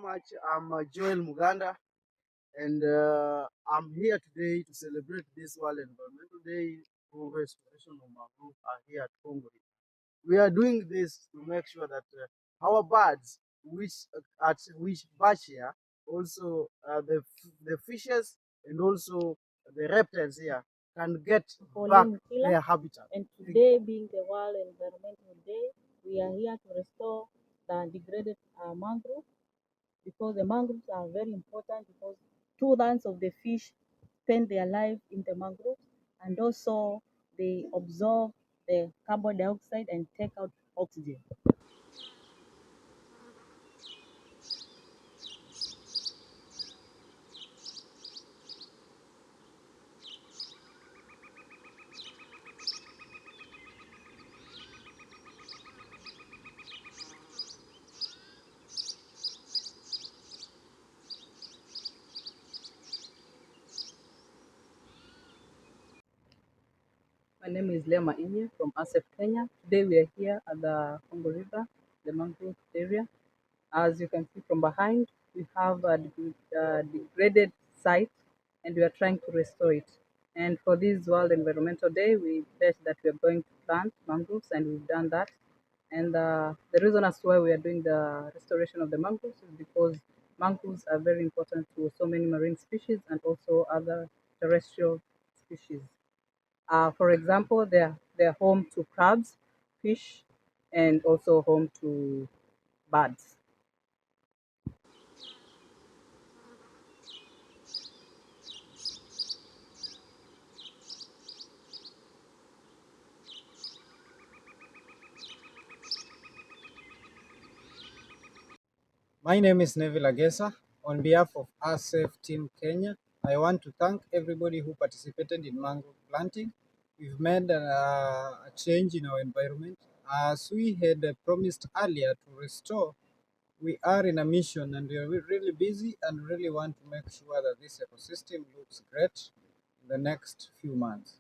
much. I'm Joel Muganda, and I'm here today to celebrate this World Environmental Day for restoration of mangrove here at Congo. We are doing this to make sure that our birds, which batch here, also the fishes and also the reptiles here can get back their habitat. And today, being the World Environmental Day, we are here to restore the degraded mangrove, because the mangroves are very important, because 2/3 of the fish spend their life in the mangroves, and also they absorb the carbon dioxide and take out oxygen. My name is Lema Inye from ACEF Kenya. Today we are here at the Congo River, the mangrove area. As you can see from behind, we have a degraded site, and we are trying to restore it. And for this World Environmental Day, we pledged that we are going to plant mangroves, and we've done that. And the reason as to why we are doing the restoration of the mangroves is because mangroves are very important to so many marine species and also other terrestrial species. For example, they're home to crabs, fish, and also home to birds. My name is Neville Agesa. On behalf of ACEF Team Kenya, I want to thank everybody who participated in mangrove planting. We've made a change in our environment. As we had promised earlier to restore, we are in a mission and we are really busy and really want to make sure that this ecosystem looks great in the next few months.